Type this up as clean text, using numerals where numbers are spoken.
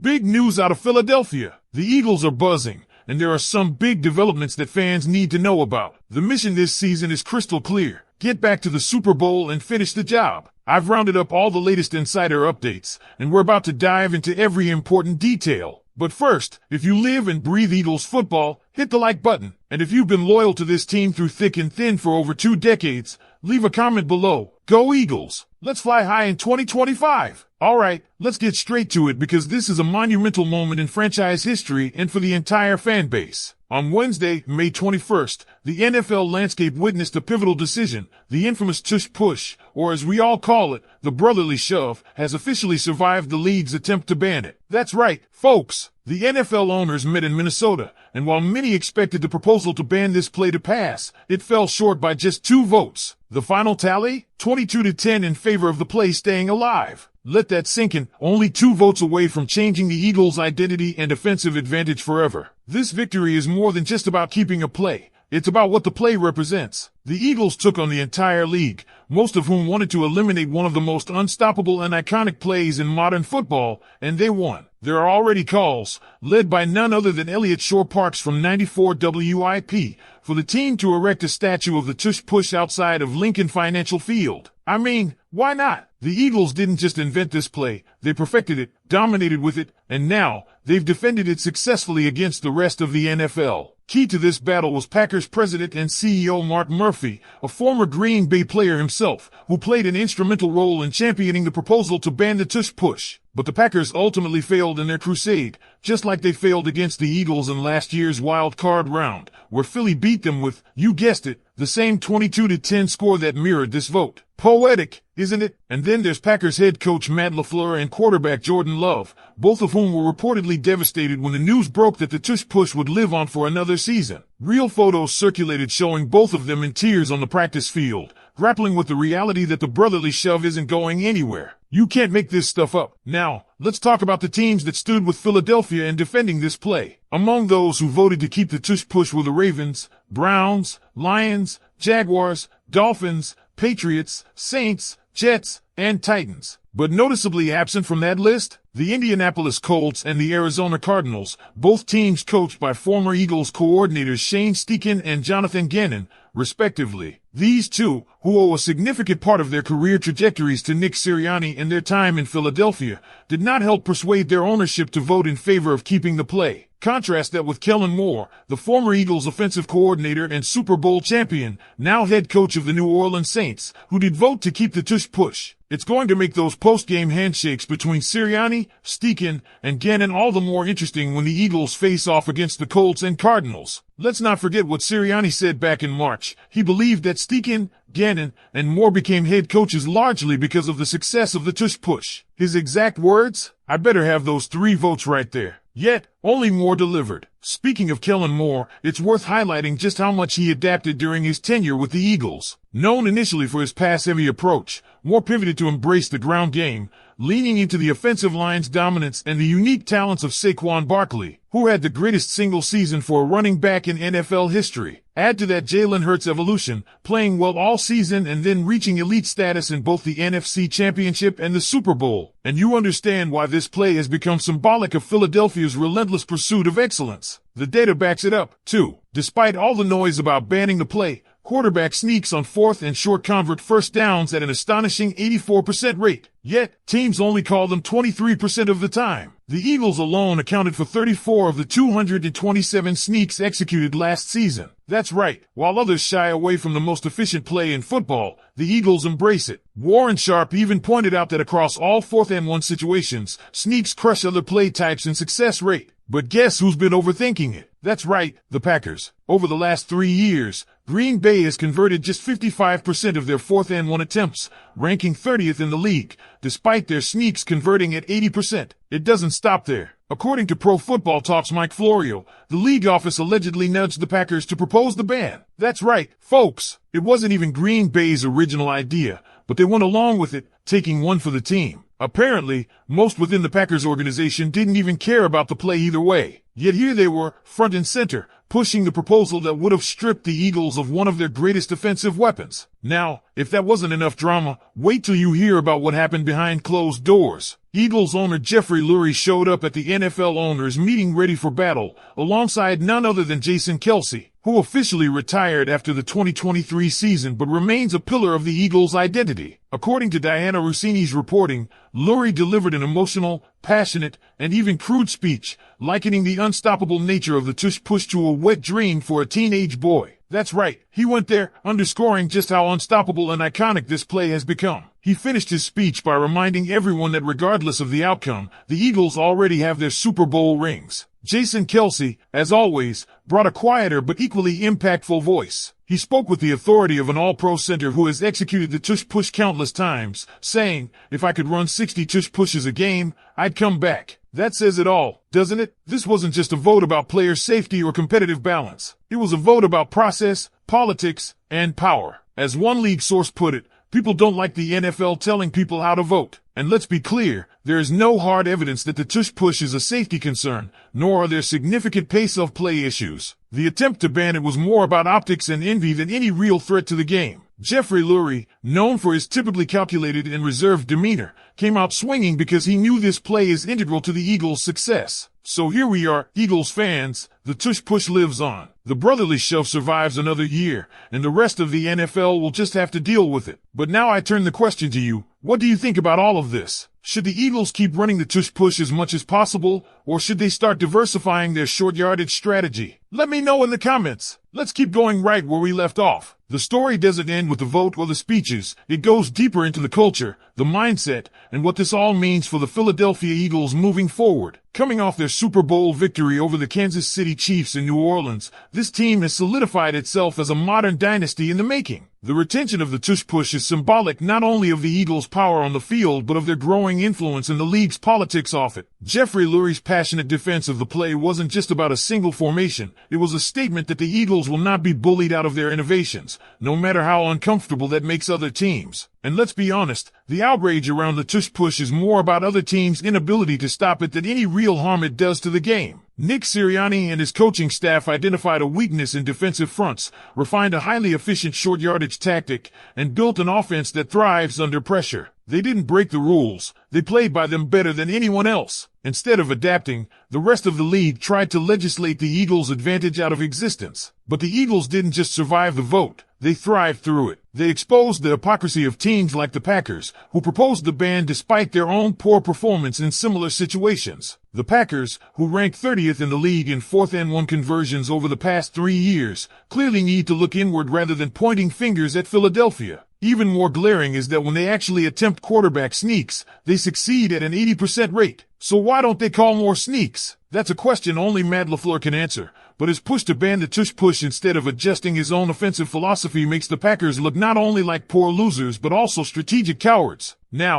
Big news out of Philadelphia. The Eagles are buzzing, and there are some big developments that fans need to know about. The mission this season is crystal clear. Get back to the Super Bowl and finish the job. I've rounded up all the latest insider updates, and we're about to dive into every important detail. But first, if you live and breathe Eagles football, hit the like button. And if you've been loyal to this team through thick and thin for over 2 decades, leave a comment below. Go Eagles! Let's fly high in 2025. All right, let's get straight to it because this is a monumental moment in franchise history and for the entire fan base. On Wednesday, May 21st, the NFL landscape witnessed a pivotal decision. The infamous Tush Push, or as we all call it, the brotherly shove, has officially survived the league's attempt to ban it. That's right, folks. The NFL owners met in Minnesota, and while many expected the proposal to ban this play to pass, it fell short by just 2 votes. The final tally? 22-10 in favor of the play staying alive. Let that sink in, only 2 votes away from changing the Eagles' identity and offensive advantage forever. This victory is more than just about keeping a play. It's about what the play represents. The Eagles took on the entire league, most of whom wanted to eliminate one of the most unstoppable and iconic plays in modern football, and they won. There are already calls, led by none other than Elliott Shore-Parks from 94 WIP, for the team to erect a statue of the Tush Push outside of Lincoln Financial Field. I mean, why not? The Eagles didn't just invent this play, they perfected it, dominated with it, and now, they've defended it successfully against the rest of the NFL. Key to this battle was Packers president and CEO Mark Murphy, a former Green Bay player himself, who played an instrumental role in championing the proposal to ban the Tush Push. But the Packers ultimately failed in their crusade, just like they failed against the Eagles in last year's wild card round, where Philly beat them with, you guessed it, the same 22-10 score that mirrored this vote. Poetic, isn't it? And then there's Packers head coach Matt LaFleur and quarterback Jordan Love, both of whom were reportedly devastated when the news broke that the Tush Push would live on for another season. Real photos circulated showing both of them in tears on the practice field, grappling with the reality that the brotherly shove isn't going anywhere. You can't make this stuff up. Now, let's talk about the teams that stood with Philadelphia in defending this play. Among those who voted to keep the Tush Push were the Ravens, Browns, Lions, Jaguars, Dolphins, Patriots, Saints, Jets, and Titans. But noticeably absent from that list, the Indianapolis Colts and the Arizona Cardinals, both teams coached by former Eagles coordinators Shane Steichen and Jonathan Gannon, respectively. These two, who owe a significant part of their career trajectories to Nick Sirianni and their time in Philadelphia, did not help persuade their ownership to vote in favor of keeping the play. Contrast that with Kellen Moore, the former Eagles offensive coordinator and Super Bowl champion, now head coach of the New Orleans Saints, who did vote to keep the Tush Push. It's going to make those post-game handshakes between Sirianni, Steichen, and Gannon all the more interesting when the Eagles face off against the Colts and Cardinals. Let's not forget what Sirianni said back in March. He believed that Steichen, Gannon, and Moore became head coaches largely because of the success of the Tush Push. His exact words? I better have those 3 votes right there. Yet, only Moore delivered. Speaking of Kellen Moore, it's worth highlighting just how much he adapted during his tenure with the Eagles. Known initially for his pass-heavy approach, Moore pivoted to embrace the ground game, leaning into the offensive line's dominance and the unique talents of Saquon Barkley, who had the greatest single season for a running back in NFL history. Add to that Jalen Hurts' evolution, playing well all season and then reaching elite status in both the NFC Championship and the Super Bowl, and you understand why this play has become symbolic of Philadelphia's relentless pursuit of excellence. The data backs it up, too. Despite all the noise about banning the play, quarterback sneaks on 4th and short convert first downs at an astonishing 84% rate. Yet, teams only call them 23% of the time. The Eagles alone accounted for 34 of the 227 sneaks executed last season. That's right. While others shy away from the most efficient play in football, the Eagles embrace it. Warren Sharp even pointed out that across all 4th and 1 situations, sneaks crush other play types in success rate. But guess who's been overthinking it? That's right, the Packers. Over the last 3 years, Green Bay has converted just 55% of their 4th and 1 attempts, ranking 30th in the league, despite their sneaks converting at 80%. It doesn't stop there. According to Pro Football Talk's Mike Florio, the league office allegedly nudged the Packers to propose the ban. That's right, folks. It wasn't even Green Bay's original idea, but they went along with it, taking one for the team. Apparently, most within the Packers organization didn't even care about the play either way. Yet here they were, front and center, pushing the proposal that would have stripped the Eagles of one of their greatest offensive weapons. Now, if that wasn't enough drama, wait till you hear about what happened behind closed doors. Eagles owner Jeffrey Lurie showed up at the NFL owners' meeting ready for battle, alongside none other than Jalen Kelce, who officially retired after the 2023 season but remains a pillar of the Eagles' identity. According to Diana Rossini's reporting, Lurie delivered an emotional, passionate, and even crude speech, likening the unstoppable nature of the Tush Push to a wet dream for a teenage boy. That's right, he went there, underscoring just how unstoppable and iconic this play has become. He finished his speech by reminding everyone that regardless of the outcome, the Eagles already have their Super Bowl rings. Jalen Kelce, as always, brought a quieter but equally impactful voice. He spoke with the authority of an all-pro center who has executed the Tush Push countless times, saying, "If I could run 60 Tush Pushes a game, I'd come back." That says it all, doesn't it? This wasn't just a vote about player safety or competitive balance. It was a vote about process, politics, and power. As one league source put it, people don't like the NFL telling people how to vote. And let's be clear, there is no hard evidence that the Tush Push is a safety concern, nor are there significant pace of play issues. The attempt to ban it was more about optics and envy than any real threat to the game. Jeffrey Lurie, known for his typically calculated and reserved demeanor, came out swinging because he knew this play is integral to the Eagles' success. So here we are, Eagles fans, the Tush Push lives on. The brotherly shove survives another year, and the rest of the NFL will just have to deal with it. But now I turn the question to you. What do you think about all of this? Should the Eagles keep running the Tush Push as much as possible, or should they start diversifying their short yardage strategy? Let me know in the comments. Let's keep going right where we left off. The story doesn't end with the vote or the speeches. It goes deeper into the culture, the mindset, and what this all means for the Philadelphia Eagles moving forward. Coming off their Super Bowl victory over the Kansas City Chiefs in New Orleans, this team has solidified itself as a modern dynasty in the making. The retention of the Tush Push is symbolic not only of the Eagles' power on the field but of their growing influence in the league's politics off it. Jeffrey Lurie's passionate defense of the play wasn't just about a single formation. It was a statement that the Eagles will not be bullied out of their innovations, no matter how uncomfortable that makes other teams. And let's be honest, the outrage around the Tush Push is more about other teams' inability to stop it than any real harm it does to the game. Nick Sirianni and his coaching staff identified a weakness in defensive fronts, refined a highly efficient short yardage tactic, and built an offense that thrives under pressure. They didn't break the rules, they played by them better than anyone else. Instead of adapting, the rest of the league tried to legislate the Eagles' advantage out of existence. But the Eagles didn't just survive the vote, they thrived through it. They exposed the hypocrisy of teams like the Packers, who proposed the ban despite their own poor performance in similar situations. The Packers, who ranked 30th in the league in 4th and 1 conversions over the past 3 years, clearly need to look inward rather than pointing fingers at Philadelphia. Even more glaring is that when they actually attempt quarterback sneaks, they succeed at an 80% rate. So why don't they call more sneaks? That's a question only Matt LaFleur can answer. But his push to ban the Tush Push instead of adjusting his own offensive philosophy makes the Packers look not only like poor losers but also strategic cowards. Now,